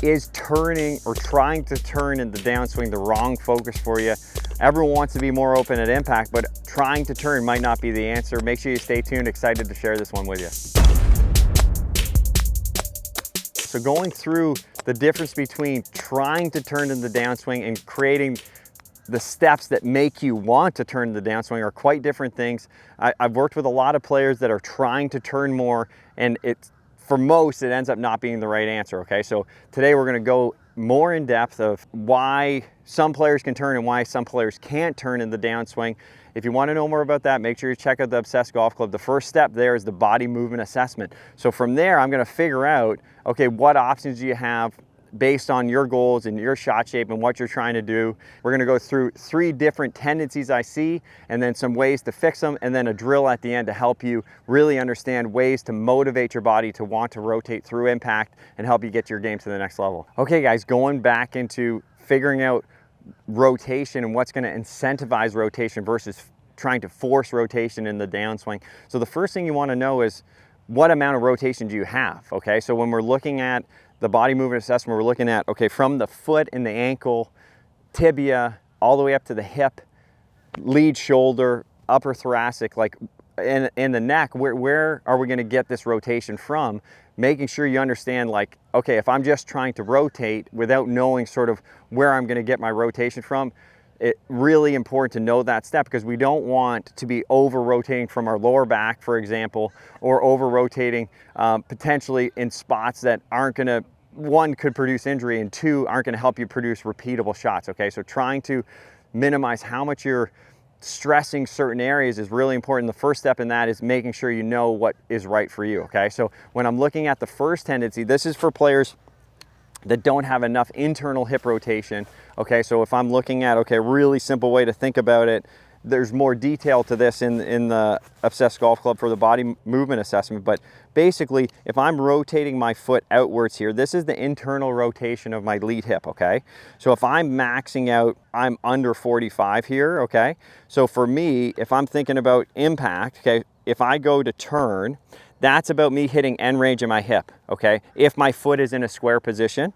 Is turning or trying to turn in the downswing the wrong focus for you? Everyone wants to be more open at impact, but trying to turn might not be the answer. Make sure you stay tuned. Excited to share this one with you. So going through the difference between trying to turn in the downswing and creating the steps that make you want to turn the downswing are quite different things. I've worked with a lot of players that are trying to turn more, and for most, it ends up not being the right answer, okay? So today we're gonna go more in depth of why some players can turn and why some players can't turn in the downswing. If you wanna know more about that, make sure you check out the Obsessed Golf Club. The first step there is the body movement assessment. So from there, I'm gonna figure out, okay, what options do you have based on your goals and your shot shape and what you're trying to do. We're gonna go through 3 different tendencies I see, and then some ways to fix them, and then a drill at the end to help you really understand ways to motivate your body to want to rotate through impact and help you get your game to the next level. Okay guys, going back into figuring out rotation and what's gonna incentivize rotation versus trying to force rotation in the downswing. So the first thing you wanna know is what amount of rotation do you have, okay? So when we're looking at the body movement assessment, we're looking at, okay, from the foot and the ankle, tibia, all the way up to the hip, lead shoulder, upper thoracic, like in the neck, where are we gonna get this rotation from? Making sure you understand, like, okay, if I'm just trying to rotate without knowing sort of where I'm gonna get my rotation from, it's really important to know that step, because we don't want to be over rotating from our lower back, for example, or over rotating potentially in spots that aren't gonna, 1, could produce injury, and 2, aren't gonna help you produce repeatable shots, okay? So trying to minimize how much you're stressing certain areas is really important. The first step in that is making sure you know what is right for you, okay? So when I'm looking at the first tendency, this is for players that don't have enough internal hip rotation, okay? So if I'm looking at, okay, really simple way to think about it, there's more detail to this in the Obsessed Golf Club for the body movement assessment, but basically, if I'm rotating my foot outwards here, this is the internal rotation of my lead hip, okay? So if I'm maxing out, I'm under 45 here, okay? So for me, if I'm thinking about impact, okay, if I go to turn, that's about me hitting end range of my hip, okay? If my foot is in a square position.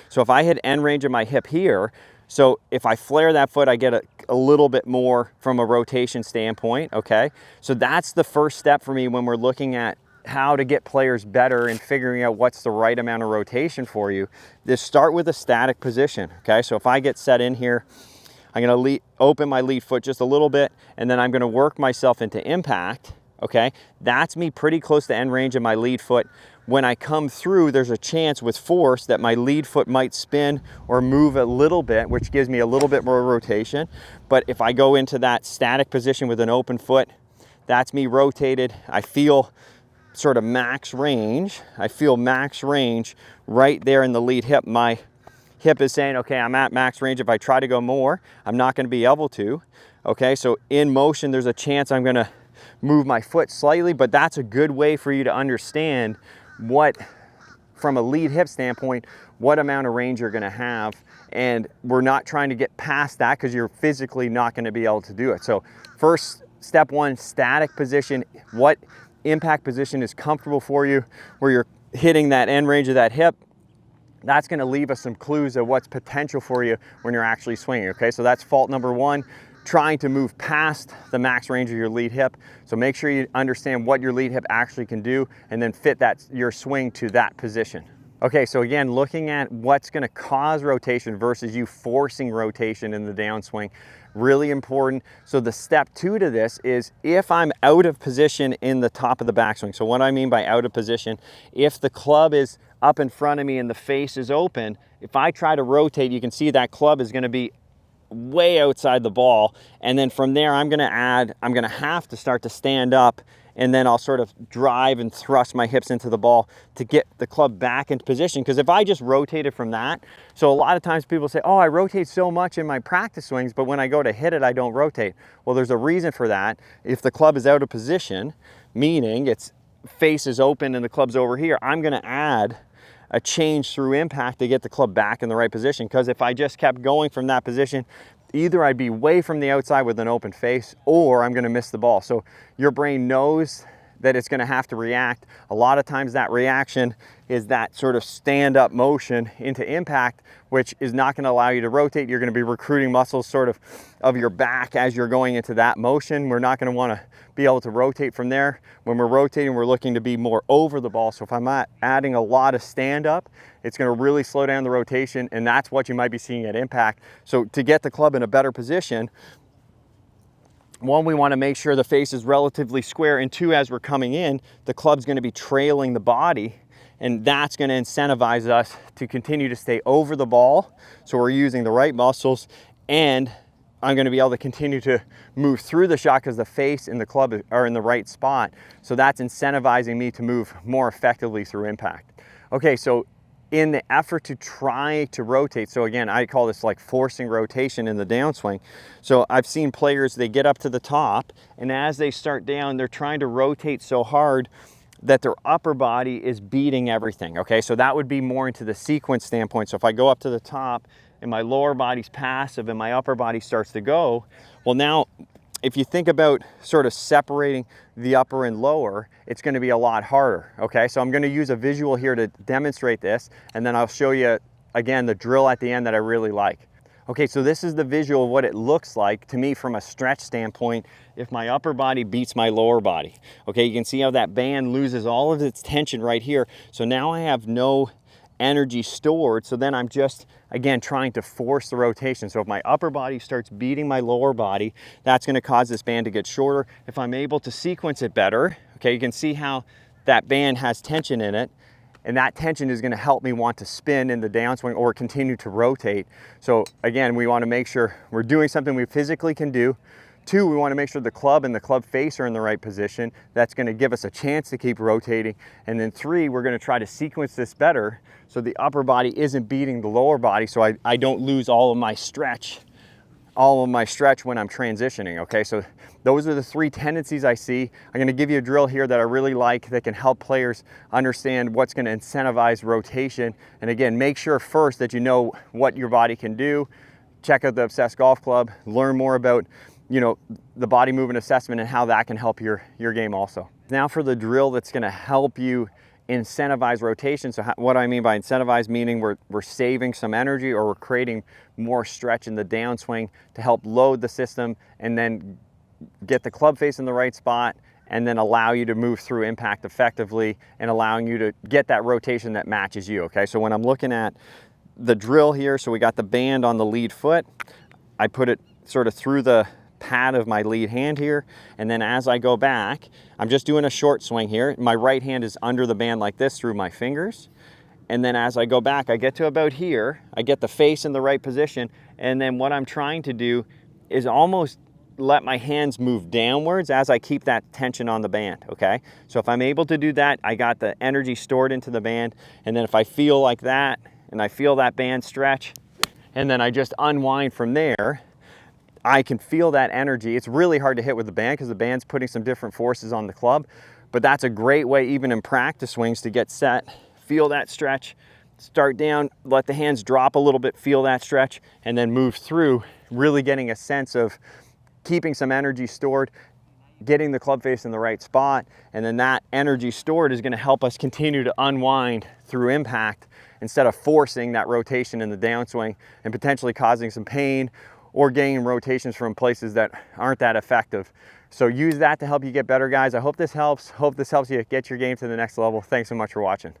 So if I hit end range of my hip here, so if I flare that foot, I get a little bit more from a rotation standpoint, okay? So that's the first step for me when we're looking at how to get players better and figuring out what's the right amount of rotation for you. Just start with a static position, okay? So if I get set in here, I'm gonna open my lead foot just a little bit, and then I'm gonna work myself into impact, okay? That's me pretty close to end range of my lead foot. When I come through, there's a chance with force that my lead foot might spin or move a little bit, which gives me a little bit more rotation. But if I go into that static position with an open foot, that's me rotated. I feel sort of max range. I feel max range right there in the lead hip. My hip is saying, okay, I'm at max range. If I try to go more, I'm not gonna be able to. Okay, so in motion, there's a chance I'm gonna move my foot slightly, but that's a good way for you to understand what, from a lead hip standpoint, what amount of range you're gonna have. And we're not trying to get past that because you're physically not gonna be able to do it. So first, step 1, static position. What impact position is comfortable for you, where you're hitting that end range of that hip? That's gonna leave us some clues of what's potential for you when you're actually swinging, okay? So that's fault number 1. Trying to move past the max range of your lead hip. So make sure you understand what your lead hip actually can do, and then fit your swing to that position. Okay, so again, looking at what's gonna cause rotation versus you forcing rotation in the downswing, really important. So the step 2 to this is if I'm out of position in the top of the backswing. So what I mean by out of position, if the club is up in front of me and the face is open, if I try to rotate, you can see that club is gonna be way outside the ball, and then from there I'm gonna have to start to stand up, and then I'll sort of drive and thrust my hips into the ball to get the club back into position. Because if I just rotated from that, so a lot of times people say, oh, I rotate so much in my practice swings, but when I go to hit it, I don't rotate. Well, there's a reason for that. If the club is out of position, meaning its face is open and the club's over here, I'm gonna add a change through impact to get the club back in the right position. Because if I just kept going from that position, either I'd be way from the outside with an open face, or I'm gonna miss the ball. So your brain knows that it's going to have to react. A lot of times that reaction is that sort of stand-up motion into impact, which is not going to allow you to rotate. You're going to be recruiting muscles sort of your back as you're going into that motion. We're not going to want to be able to rotate from there. When we're rotating, we're looking to be more over the ball. So if I'm adding a lot of stand-up, it's going to really slow down the rotation, and that's what you might be seeing at impact. So to get the club in a better position, one, we want to make sure the face is relatively square, and two, as we're coming in, the club's going to be trailing the body, and that's going to incentivize us to continue to stay over the ball. So we're using the right muscles, and I'm going to be able to continue to move through the shot because the face and the club are in the right spot. So that's incentivizing me to move more effectively through impact. Okay, so in the effort to try to rotate, so again, I call this like forcing rotation in the downswing. So I've seen players, they get up to the top, and as they start down, they're trying to rotate so hard that their upper body is beating everything, okay? So that would be more into the sequence standpoint. So if I go up to the top and my lower body's passive and my upper body starts to go, well now, if you think about sort of separating the upper and lower, it's going to be a lot harder, okay? So I'm going to use a visual here to demonstrate this, and then I'll show you, again, the drill at the end that I really like. Okay, so this is the visual of what it looks like to me from a stretch standpoint if my upper body beats my lower body. Okay, you can see how that band loses all of its tension right here. So now I have no energy stored, so then I'm just, again, trying to force the rotation. So if my upper body starts beating my lower body, that's going to cause this band to get shorter. If I'm able to sequence it better, okay, you can see how that band has tension in it, and that tension is going to help me want to spin in the downswing or continue to rotate. So again, we want to make sure we're doing something we physically can do. Two, we want to make sure the club and the club face are in the right position. That's going to give us a chance to keep rotating. And then three, we're going to try to sequence this better so the upper body isn't beating the lower body, so I don't lose all of my stretch when I'm transitioning, okay? So those are the three tendencies I see. I'm gonna give you a drill here that I really like that can help players understand what's gonna incentivize rotation. And again, make sure first that you know what your body can do. Check out the Obsessed Golf Club, learn more about, you know, the body movement assessment and how that can help your game also. Now for the drill that's gonna help you incentivize rotation. So what I mean by incentivize, meaning we're saving some energy or we're creating more stretch in the downswing to help load the system and then get the club face in the right spot and then allow you to move through impact effectively and allowing you to get that rotation that matches you, okay? So when I'm looking at the drill here, so we got the band on the lead foot, I put it sort of through the pad of my lead hand here, and then as I go back, I'm just doing a short swing here. My right hand is under the band like this through my fingers, and then as I go back, I get to about here, I get the face in the right position, and then what I'm trying to do is almost let my hands move downwards as I keep that tension on the band, okay? So if I'm able to do that, I got the energy stored into the band, and then if I feel like that, and I feel that band stretch, and then I just unwind from there, I can feel that energy. It's really hard to hit with the band because the band's putting some different forces on the club, but that's a great way, even in practice swings, to get set, feel that stretch, start down, let the hands drop a little bit, feel that stretch, and then move through, really getting a sense of keeping some energy stored, getting the club face in the right spot, and then that energy stored is going to help us continue to unwind through impact instead of forcing that rotation in the downswing and potentially causing some pain or gaining rotations from places that aren't that effective. So use that to help you get better, guys. I hope this helps. Hope this helps you get your game to the next level. Thanks so much for watching.